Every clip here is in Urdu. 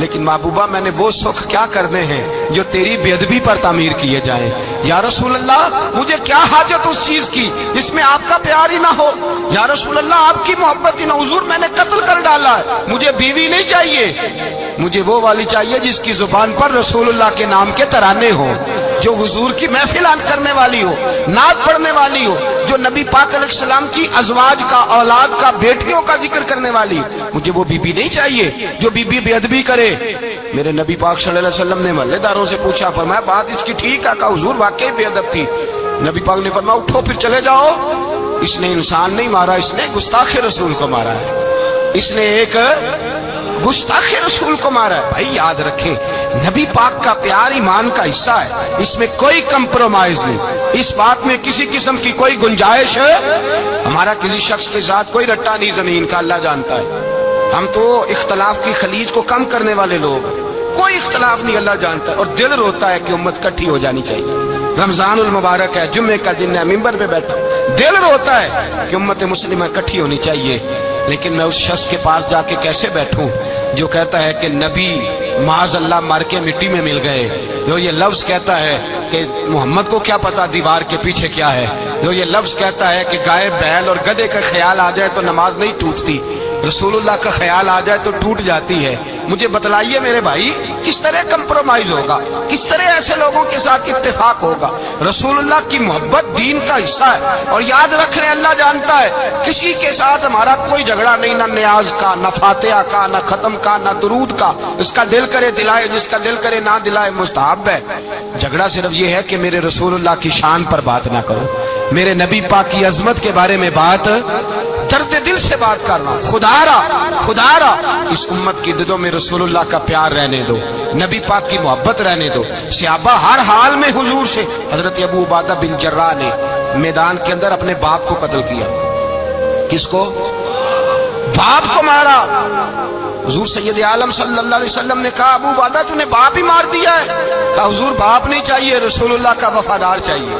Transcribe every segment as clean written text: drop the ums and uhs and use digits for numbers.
لیکن محبوبہ میں نے وہ سکھ کیا کرنے ہیں جو تیری بےادبی پر تعمیر کیے جائیں۔ یا رسول اللہ مجھے کیا حاجت اس چیز کی جس میں آپ کا پیار ہی نہ ہو۔ یا رسول اللہ آپ کی محبت ہی نہ، حضور میں نے قتل کر ڈالا ہے، مجھے بیوی نہیں چاہیے، مجھے وہ والی چاہیے جس کی زبان پر رسول اللہ کے نام کے ترانے ہوں، جو حضور کی محفل کرنے والی ہو، نعت پڑھنے والی ہو، جو نبی پاک علیہ السلام کی ازواج کا، اولاد کا، بیٹیوں کا ذکر کرنے والی ہو۔ مجھے وہ بی بی نہیں چاہیے جو بی بی بے ادبی کرے۔ میرے نبی پاک صلی اللہ علیہ وسلم نے محلے داروں سے پوچھا، فرمایا بات اس کی ٹھیک ہے؟ کہا حضور واقعی بے ادب تھی۔ نبی پاک نے فرمایا اٹھو پھر چلے جاؤ، اس نے انسان نہیں مارا، اس نے گستاخ رسول کو مارا ہے، اس نے ایک گستاخ رسول کو مارا ہے۔ بھائی یاد رکھیں نبی پاک کا پیار ایمان کا حصہ ہے، اس میں کوئی کمپرومائز نہیں، اس بات میں کسی قسم کی کوئی گنجائش ہے۔ ہمارا کسی شخص کے ساتھ کوئی رٹا نہیں زمین کا، اللہ جانتا ہے، ہم تو اختلاف کی خلیج کو کم کرنے والے لوگ ہیں، کوئی اختلاف نہیں، اللہ جانتا ہے۔ اور دل روتا ہے کہ امت کٹھی ہو جانی چاہیے، رمضان المبارک ہے، جمعے کا دن ہے، ممبر پہ بیٹھا، دل روتا ہے کہ امت مسلمہ کٹھی ہونی چاہیے، لیکن میں اس شخص کے پاس جا کے کیسے بیٹھوں جو کہتا ہے کہ نبی معاذ اللہ مر کے مٹی میں مل گئے، جو یہ لفظ کہتا ہے کہ محمد کو کیا پتا دیوار کے پیچھے کیا ہے، جو یہ لفظ کہتا ہے کہ گائے بیل اور گدھے کا خیال آ جائے تو نماز نہیں ٹوٹتی، رسول اللہ کا خیال آ جائے تو ٹوٹ جاتی ہے۔ مجھے بتلائیے میرے بھائی کس طرح کمپرومائز ہوگا، کس طرح ایسے لوگوں کے ساتھ اتفاق ہوگا؟ رسول اللہ کی محبت دین کا حصہ ہے، اور یاد رکھنے اللہ جانتا ہے کسی کے ساتھ ہمارا کوئی جھگڑا نہیں، نہ نیاز کا، نہ فاتحہ کا، نہ ختم کا، نہ درود کا، اس کا دل کرے دلائے، جس کا دل کرے نہ دلائے، مستحب ہے۔ جھگڑا صرف یہ ہے کہ میرے رسول اللہ کی شان پر بات نہ کرو، میرے نبی پاک کی عظمت کے بارے میں بات، درد دل سے بات کرنا، خدا را اس امت کی دلوں میں رسول اللہ کا پیار رہنے دو، نبی پاک کی محبت رہنے دو۔ صحابہ ہر حال میں حضور سے، حضرت ابو عبادہ بن جراح نے میدان کے اندر اپنے باپ کو قتل کیا، کس کو؟ باپ کو مارا۔ حضور سید عالم صلی اللہ علیہ وسلم نے کہا ابو عبادہ تو نے باپ ہی مار دیا ہے؟ کہا حضور باپ نہیں چاہیے، رسول اللہ کا وفادار چاہیے،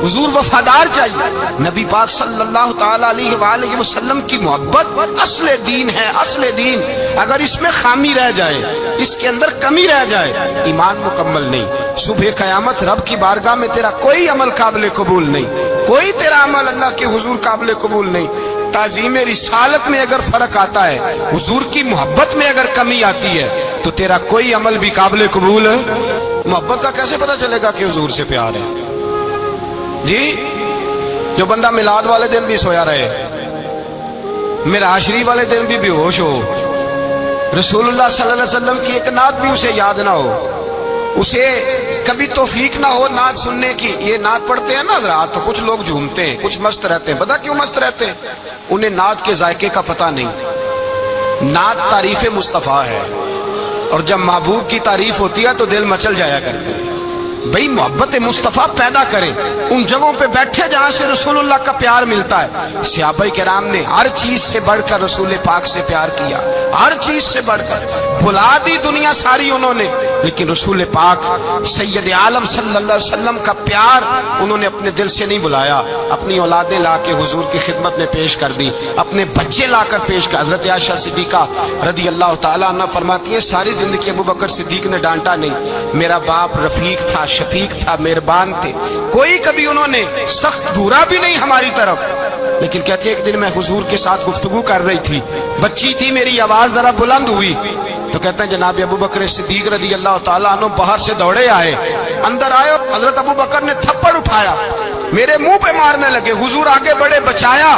حضور وفادار چاہیے۔ نبی پاک صلی اللہ تعالی علیہ وآلہ وسلم کی محبت اصل دین ہے، اصل دین۔ اگر اس میں خامی رہ جائے، اس کے اندر کمی رہ جائے، ایمان مکمل نہیں۔ صبح قیامت رب کی بارگاہ میں تیرا کوئی عمل قابل قبول نہیں، کوئی تیرا عمل اللہ کے حضور قابل قبول نہیں۔ تعظیم رسالت میں اگر فرق آتا ہے، حضور کی محبت میں اگر کمی آتی ہے، تو تیرا کوئی عمل بھی قابل قبول ہے۔ محبت کا کیسے پتہ چلے گا کہ حضور سے پیار ہے؟ جی جو بندہ میلاد والے دن بھی سویا رہے، معراج شریف والے دن بھی بے ہوش ہو، رسول اللہ صلی اللہ علیہ وسلم کی ایک نعت بھی اسے یاد نہ ہو، اسے کبھی توفیق نہ ہو نعت سننے کی۔ یہ نعت پڑھتے ہیں نا حضرات تو کچھ لوگ جھومتے ہیں، کچھ مست رہتے ہیں۔ پتہ کیوں مست رہتے ہیں؟ انہیں نعت کے ذائقے کا پتہ نہیں۔ نعت تعریف مصطفیٰ ہے، اور جب محبوب کی تعریف ہوتی ہے تو دل مچل جایا کرتے ہیں۔ بھئی محبت مصطفیٰ پیدا کریں ان جگہوں پہ بیٹھے جہاں سے رسول اللہ کا پیار ملتا ہے۔ صحابہ کرام نے ہر چیز سے بڑھ کر رسول پاک سے پیار کیا، ہر چیز سے بڑھ کر، بھلا دی دنیا ساری انہوں نے، لیکن رسول پاک سید عالم صلی اللہ علیہ وسلم کا پیار انہوں نے اپنے دل سے نہیں بلایا۔ اپنی اولادیں لا کے حضور کی خدمت میں پیش کر دی، اپنے بچے لا کر پیش کر۔ حضرت عائشہ صدیقہ رضی اللہ تعالیٰ عنہ فرماتی ہیں ساری زندگی ابو بکر صدیق نے ڈانٹا نہیں، میرا باپ رفیق تھا، شفیق تھا، مہربان تھے، کوئی کبھی انہوں نے سخت گھورا بھی نہیں ہماری طرف۔ لیکن کہتے ہیں ایک دن میں حضور کے ساتھ گفتگو کر رہی تھی، بچی تھی، میری آواز ذرا بلند ہوئی تو کہتے ہیں جناب ابو بکر صدیق رضی اللہ تعالیٰ عنہ باہر سے دوڑے آئے، اندر آئے اور حضرت ابو بکر نے تھپڑ اٹھایا، میرے منہ پہ مارنے لگے، حضور آگے بڑھے بچایا۔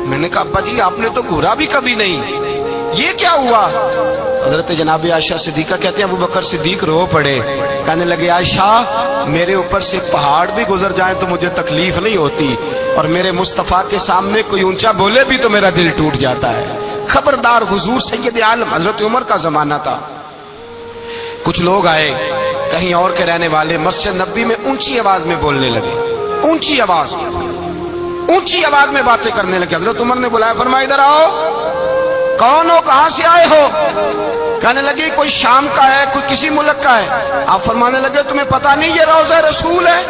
میں نے کہا ابا جی آپ نے تو گھورا بھی کبھی نہیں، یہ کیا ہوا؟ حضرت جناب عائشہ صدیقہ کہتے ہیں ابو بکر صدیق رو پڑے، کہنے لگے عائشہ میرے اوپر سے پہاڑ بھی گزر جائیں تو مجھے تکلیف نہیں ہوتی، اور میرے مصطفیٰ کے سامنے کوئی اونچا بولے بھی تو میرا دل ٹوٹ جاتا ہے۔ خبردار، حضور سید عالم، حضرت عمر کا زمانہ تھا، کچھ لوگ آئے کہیں اور کے رہنے والے، مسجد نبوی میں اونچی آواز میں بولنے لگے، اونچی آواز میں باتیں کرنے لگے۔ حضرت عمر نے بلایا، فرمایا ادھر آؤ، کون ہو، کہاں سے آئے ہو؟ کہنے لگے کوئی شام کا ہے، کوئی کسی ملک کا ہے۔ آپ فرمانے لگے تمہیں پتہ نہیں یہ روضہ رسول ہے؟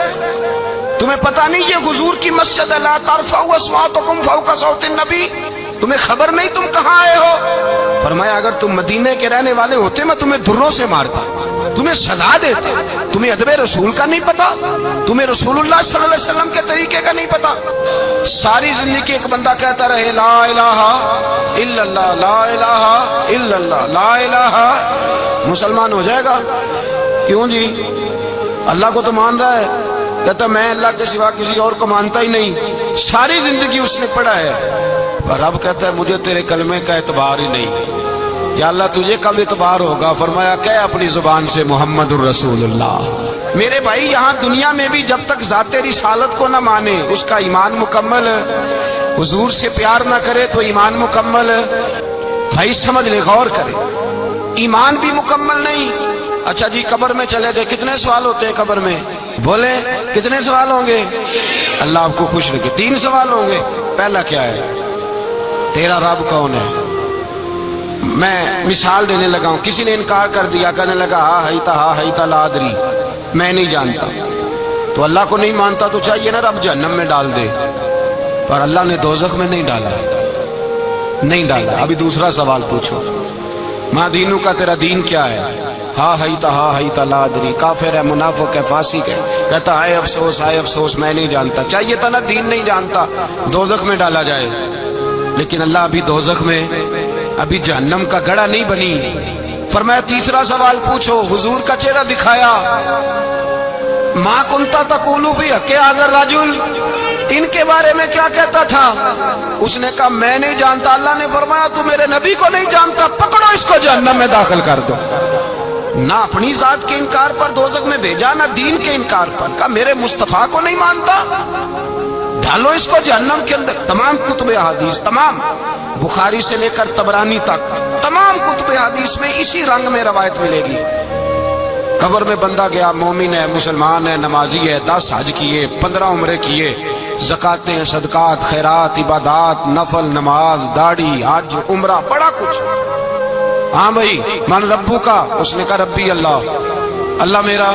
تمہیں پتہ نہیں یہ حضور کی مسجد ہے؟ لا ترفعوا اصواتکم فوق صوت النبی، تمہیں خبر نہیں تم کہاں آئے ہو؟ فرمایا اگر تم مدینے کے رہنے والے ہوتے میں تمہیں دھروں سے مارتا، تمہیں سزا دیتے۔ تمہیں ادب رسول کا نہیں پتا؟ تمہیں رسول اللہ صلی اللہ علیہ وسلم کے طریقے کا نہیں پتا؟ ساری زندگی ایک بندہ کہتا رہے لا الہ الا اللہ، لا الہ الا اللہ، لا الہ، مسلمان ہو جائے گا؟ کیوں جی؟ اللہ کو تو مان رہا ہے، کہتا میں اللہ کے سوا کسی اور کو مانتا ہی نہیں، ساری زندگی اس نے پڑھا ہے، اور رب کہتا ہے مجھے تیرے کلمے کا اعتبار ہی نہیں۔ یا اللہ تجھے کب اعتبار ہوگا؟ فرمایا کہ اپنی زبان سے محمد الرسول اللہ۔ میرے بھائی یہاں دنیا میں بھی جب تک ذات رسالت کو نہ مانے اس کا ایمان مکمل، حضور سے پیار نہ کرے تو ایمان مکمل، بھائی سمجھ لے، غور کرے، ایمان بھی مکمل نہیں۔ اچھا جی قبر میں چلے گئے، کتنے سوال ہوتے ہیں قبر میں؟ بولے کتنے سوال ہوں گے؟ اللہ آپ کو خوش رکھے، 3 سوال ہوں گے۔ پہلا کیا ہے؟ تیرا رب کون ہے؟ میں مثال دینے لگا ہوں، کسی نے انکار کر دیا، کہنے لگا ہا ہیتا لا ادری، میں نہیں جانتا، تو اللہ کو نہیں مانتا تو چاہیے نا رب جہنم میں ڈال دے، پر اللہ نے دوزخ میں نہیں ڈالا، نہیں ڈالا۔ ابھی دوسرا سوال پوچھو، ماں دینوں کا تیرا دین کیا ہے؟ ہا ہیتا لا ادری، کافر ہے، منافق ہے، فاسق ہے، کہتا ہے افسوس میں نہیں جانتا۔ چاہیے تھا نا دین نہیں جانتا دوزخ میں ڈالا جائے، لیکن اللہ ابھی دوزخ میں، ابھی جہنم کا گڑھا نہیں بنی۔ فرمایا تیسرا سوال پوچھو، حضور کا چہرہ دکھایا، ما کنتا تقول فی حق ھذا الرجل، ان کے بارے میں کیا کہتا تھا؟ اس نے کہا میں نہیں جانتا۔ اللہ نے فرمایا تو میرے نبی کو نہیں جانتا، پکڑو اس کو جہنم میں داخل کر دو۔ نہ اپنی ذات کے انکار پر دوزخ میں بھیجا، نہ دین کے انکار پر، کہا میرے مصطفیٰ کو نہیں مانتا، ڈالو اس کو جہنم کے اندر۔ تمام کتب حدیث، تمام بخاری سے لے کر طبرانی تک، تمام کتب حدیث میں اسی رنگ میں روایت ملے گی۔ قبر میں بندہ گیا، مومن ہے، مسلمان ہے، نمازی ہے، 10 حج کیے، 15 عمرے کیے، زکاتیں، صدقات، خیرات، عبادات، نفل، نماز، داڑھی، حج، عمرہ، بڑا کچھ۔ ہاں بھائی من ربو کا؟ اس نے کہا ربی اللہ، اللہ میرا۔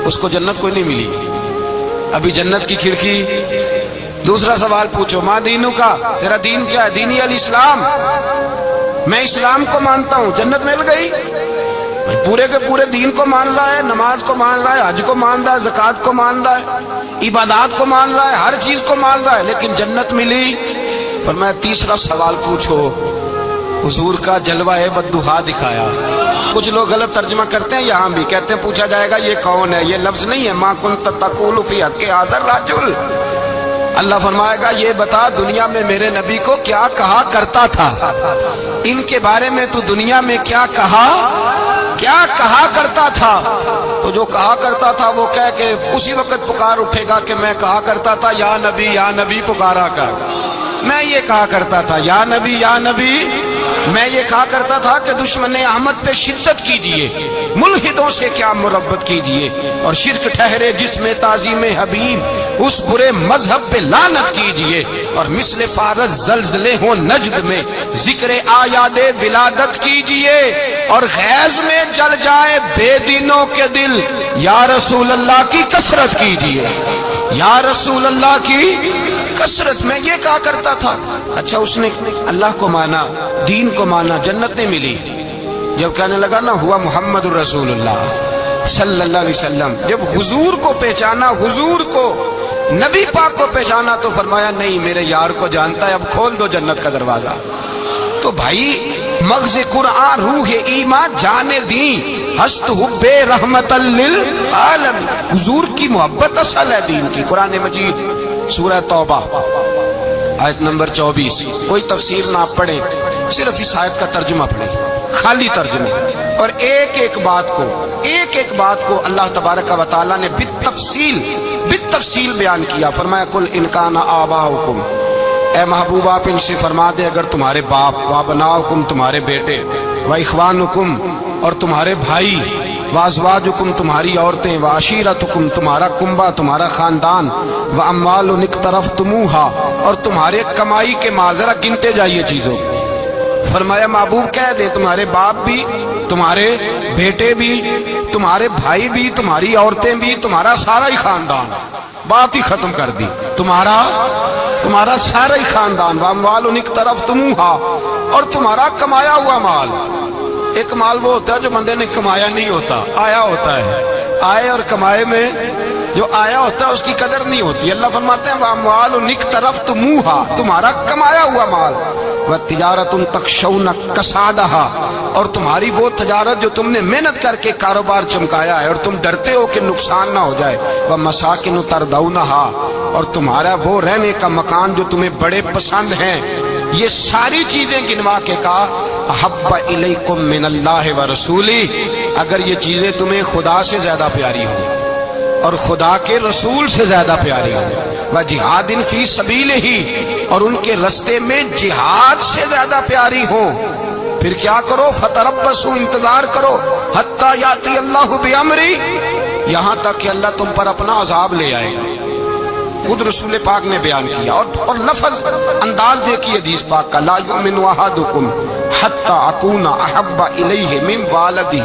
اس کو جنت کوئی نہیں ملی، ابھی جنت کی کھڑکی۔ دوسرا سوال پوچھو، ماں دینوں کا، تیرا دین کیا ہے؟ دینی الاسلام، میں اسلام کو مانتا ہوں، جنت مل گئی۔ پورے کے پورے دین کو مان رہا ہے، نماز کو مان رہا ہے، حج کو مان رہا ہے، زکات کو مان رہا ہے، عبادات کو مان رہا ہے، ہر چیز کو مان رہا ہے، لیکن جنت ملی۔ فرمایا تیسرا سوال پوچھو، حضور کا جلوہ بددہا دکھایا۔ کچھ لوگ غلط ترجمہ کرتے ہیں، یہاں بھی کہتے ہیں پوچھا جائے گا یہ کون ہے، یہ لفظ نہیں ہے، ما کنت تقول فی حق ھذا الرجل۔ اللہ فرمائے گا یہ بتا دنیا میں میرے نبی کو کیا کہا کرتا تھا، ان کے بارے میں تو دنیا میں کیا کہا کرتا تھا؟ تو جو کہا کرتا تھا وہ کہہ کے اسی وقت پکار اٹھے گا کہ میں کہا کرتا تھا یا نبی پکارا کر، میں یہ کہا کرتا تھا یا نبی، میں یہ کہا کرتا تھا کہ دشمن احمد پہ شدت کیجئے، ملحدوں سے کیا مربت کیجئے، اور شرک ٹھہرے جس میں تعظیم حبیب، اس برے مذہب پہ لعنت کیجئے، اور مثل فارس زلزلے ہوں نجد میں ذکر آیاد ولادت کیجئے، اور غیظ میں جل جائے بے دینوں کے دل، یا رسول اللہ کی کثرت کیجئے، یا رسول اللہ کی کثرت۔ میں یہ کہا کرتا تھا۔ اچھا اس نے اللہ کو مانا، دین کو مانا، جنت نہیں ملی۔ جب کہنے لگا نا ہوا محمد الرسول اللہ صلی اللہ علیہ وسلم، جب حضور کو پہچانا، حضور کو، نبی پاک کو پہچانا، تو فرمایا نہیں میرے یار کو جانتا ہے، اب کھول دو جنت کا دروازہ۔ تو بھائی مغز قرآن روح ایمان جان دین ہست حب رحمت للعالم، حضور کی محبت اصل ہے دین کی۔ قرآن مجید سورہ توبہ آیت نمبر 24، کوئی تفسیر نہ پڑھیں، صرف اس آیت کا ترجمہ پڑھیں، خالی ترجمہ، اور ایک ایک بات کو اللہ تبارک و تعالیٰ نے بالتفصیل بیان کیا۔ فرمایا کل ان کان آباؤکم، اے محبوب آپ ان سے فرما دے اگر تمہارے باپ، وابناؤکم تمہارے بیٹے، واخوانکم اور تمہارے بھائی، وازواجکم تمہاری عورتیں، وعشیرتکم تمہارا کنبہ، تمہارا خاندان، واموال اقترفتموہا اور تمہارے کمائی کے مال، ذرا گنتے جائیے چیزوں۔ فرمایا محبوب کہہ دے تمہارے باپ بھی، تمہارے بیٹے بھی، تمہارے بھائی بھی، تمہاری عورتیں بھی، تمہارا سارا ہی خاندان، بات ہی ختم کر دی، تمہارا تمہارا سارا ہی خاندان، واموال اقترفتموہا، اور تمہارا کمایا ہوا مال۔ ایک مال وہ ہوتا ہے جو بندے نے کمایا نہیں ہوتا، آیا ہوتا ہے۔ آئے اور کمائے میں جو آیا ہوتا ہے اس کی قدر نہیں ہوتی۔ اللہ فرماتے ہیں واموال اقترفتموہا، تمہارا کمایا ہوا مال، وتجارۃ تخشون کسادہا، اور تمہاری وہ تجارت جو تم نے محنت کر کے کاروبار چمکایا ہے اور تم ڈرتے ہو کہ نقصان نہ ہو جائے، ومساکن ترضونہا، اور تمہارا وہ رہنے کا مکان جو تمہیں بڑے پسند ہیں۔ یہ ساری چیزیں گنوا کے کہا احب الیکم من اللہ ورسولہ، اگر یہ چیزیں تمہیں خدا سے زیادہ پیاری ہوں اور خدا کے رسول سے زیادہ پیاری ہوں، وجہاد فی سبیلہ، اور ان کے رستے میں جہاد سے زیادہ پیاری ہوں، پھر کیا کرو؟ فتربصوا، انتظار کرو، حتی یاتی اللہ بامری، یہاں تک کہ اللہ تم پر اپنا عذاب لے آئے گا۔ خود رسول پاک نے بیان کیا، اور لفظ انداز دیکھیے حدیث پاک کا، لا یؤمن احدکم حتی اکون احب الیہ من والدہ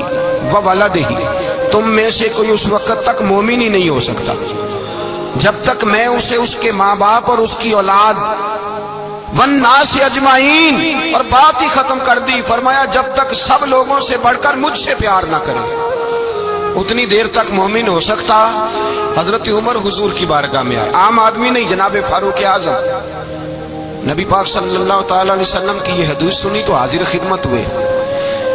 وولدہ، تم میں سے کوئی اس وقت تک مومن ہی نہیں ہو سکتا جب تک میں اسے اس کے ماں باپ اور اس کی اولاد والناس اجمعین، اور بات ہی ختم کر دی، فرمایا جب تک سب لوگوں سے بڑھ کر مجھ سے پیار نہ کرے اتنی دیر تک مومن ہو سکتا۔ حضرت عمر حضور کی بارگاہ میں آئے، عام آدمی نہیں، جناب فاروق اعظم، نبی پاک صلی اللہ تعالی علیہ وسلم کی یہ حدیث سنی تو حاضر خدمت ہوئے،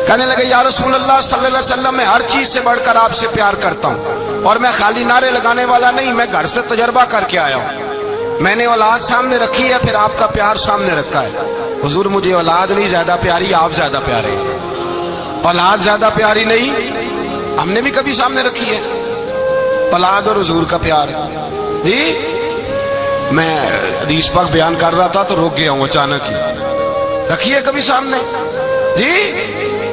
کہنے لگے یا رسول اللہ صلی اللہ علیہ وسلم، میں ہر چیز سے بڑھ کر آپ سے پیار کرتا ہوں، اور میں خالی نعرے لگانے والا نہیں، میں گھر سے تجربہ کر کے آیا ہوں، میں نے اولاد سامنے رکھی ہے، پھر آپ کا پیار سامنے رکھا ہے۔ حضور مجھے اولاد نہیں زیادہ پیاری، آپ زیادہ پیارے ہیں، اولاد زیادہ پیاری نہیں، ہم نے بھی کبھی سامنے رکھی ہے اولاد اور حضور کا پیار جی۔ میں حدیث پاک بیان کر رہا تھا تو رک گیا ہوں اچانک ہی، رکھی ہے کبھی سامنے جی؟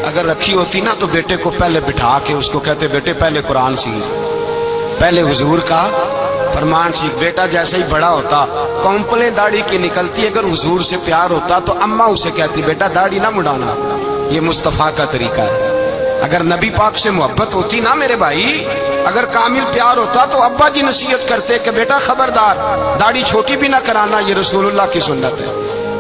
اگر رکھی ہوتی نا تو بیٹے کو پہلے بٹھا کے اس کو کہتے بیٹے پہلے قرآن سیکھ، پہلے حضور کا فرمان سیکھ۔ بیٹا جیسے ہی بڑا ہوتا کمپلیں داڑھی کی نکلتی، اگر حضور سے پیار ہوتا تو اماں اسے کہتی بیٹا داڑھی نہ مڈانا، یہ مصطفیٰ کا طریقہ ہے۔ اگر نبی پاک سے محبت ہوتی نا میرے بھائی، اگر کامل پیار ہوتا تو ابا جی نصیحت کرتے کہ بیٹا خبردار داڑھی چھوٹی بھی نہ کرانا، یہ رسول اللہ کی سنت ہے۔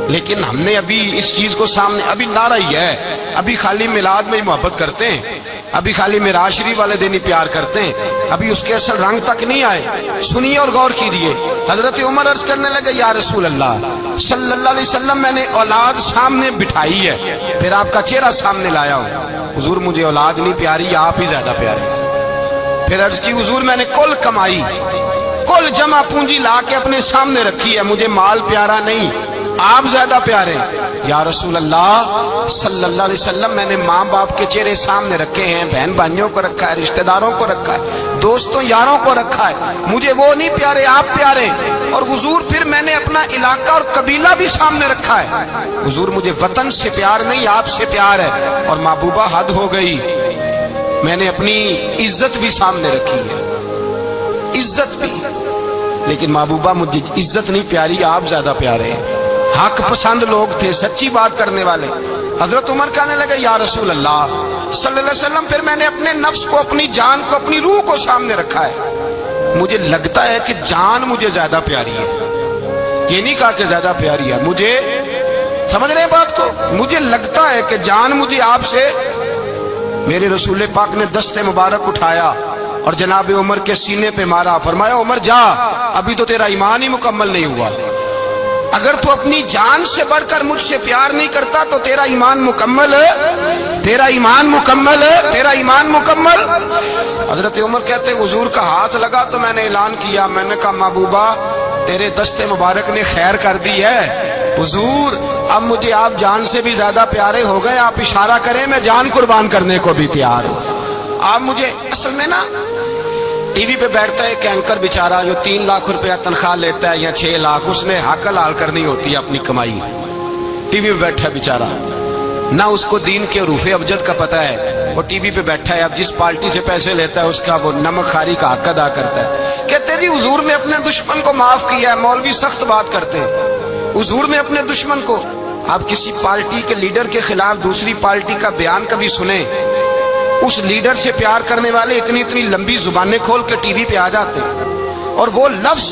لیکن ہم نے ابھی اس چیز کو سامنے، ابھی نعرہ ہی ہے، ابھی خالی میلاد میں ہی محبت کرتے ہیں، ابھی خالی معراج شریف والے دن ہی پیار کرتے ہیں، ابھی اس کے اصل رنگ تک نہیں آئے۔ سنیے اور غور کیجیے، حضرت عمر عرض کرنے لگے یا رسول اللہ صلی اللہ علیہ وسلم، میں نے اولاد سامنے بٹھائی ہے، پھر آپ کا چہرہ سامنے لایا ہوں، حضور مجھے اولاد نہیں پیاری، آپ ہی زیادہ پیارے۔ پھر عرض کی حضور میں نے کل کمائی، کل جمع پونجی لا کے اپنے سامنے رکھی ہے، مجھے مال پیارا نہیں، آپ زیادہ پیارے۔ یا رسول اللہ صلی اللہ علیہ وسلم، میں نے ماں باپ کے چہرے سامنے رکھے ہیں، بہن بھائیوں کو رکھا ہے، رشتہ داروں کو رکھا ہے، دوستوں یاروں کو رکھا ہے، مجھے وہ نہیں پیارے، آپ پیارے۔ اور حضور پھر میں نے اپنا علاقہ اور قبیلہ بھی سامنے رکھا ہے، حضور مجھے وطن سے پیار نہیں، آپ سے پیار ہے۔ اور محبوبہ حد ہو گئی، میں نے اپنی عزت بھی سامنے رکھی ہے، عزت بھی، لیکن محبوبہ مجھے عزت نہیں پیاری، آپ زیادہ پیارے ہیں۔ حق پسند لوگ تھے، سچی بات کرنے والے۔ حضرت عمر کہنے لگے یا رسول اللہ صلی اللہ علیہ وسلم، پھر میں نے اپنے نفس کو، اپنی جان کو، اپنی روح کو سامنے رکھا ہے، مجھے لگتا ہے کہ جان مجھے زیادہ پیاری ہے، یہ نہیں کہا کہ زیادہ پیاری ہے، مجھے سمجھ رہے ہیں بات کو، مجھے لگتا ہے کہ جان مجھے آپ سے۔ میرے رسول پاک نے دست مبارک اٹھایا اور جناب عمر کے سینے پہ مارا، فرمایا عمر جا، ابھی تو تیرا ایمان ہی مکمل نہیں ہوا، اگر تو اپنی جان سے بڑھ کر مجھ سے پیار نہیں کرتا تو تیرا ایمان مکمل ہے، تیرا ایمان مکمل ہے، تیرا ایمان مکمل۔ حضرت عمر کہتے حضور کا ہاتھ لگا تو میں نے اعلان کیا، میں نے کہا محبوبہ تیرے دست مبارک نے خیر کر دی ہے، حضور اب مجھے آپ جان سے بھی زیادہ پیارے ہو گئے، آپ اشارہ کریں میں جان قربان کرنے کو بھی تیار ہوں۔ آپ مجھے، اصل میں نا ٹی وی پہ بیٹھتا ہے ایک اینکر بیچارہ جو 3 لاکھ روپیہ تنخواہ لیتا ہے یا 6 لاکھ، اس نے حق حلال کرنی ہوتی ہے اپنی کمائی، ٹی وی پہ بیٹھا بیچارہ، نہ اس کو دین کے حروف ابجد کا پتہ ہے، وہ ٹی وی پہ بیٹھا ہے، اب جس پارٹی سے پیسے لیتا ہے اس کا وہ نمک خاری کا حق ادا کرتا ہے۔ کہتے جی حضور نے اپنے دشمن کو معاف کیا ہے، مولوی سخت بات کرتے ہیں، حضور نے اپنے دشمن کو، آپ کسی پارٹی کے لیڈر کے خلاف دوسری پارٹی کا بیان کبھی سنیں، اس لیڈر سے پیار کرنے والے اتنی اتنی لمبی زبانیں کھول کے ٹی وی پہ آ جاتے ہیں، اور وہ لفظ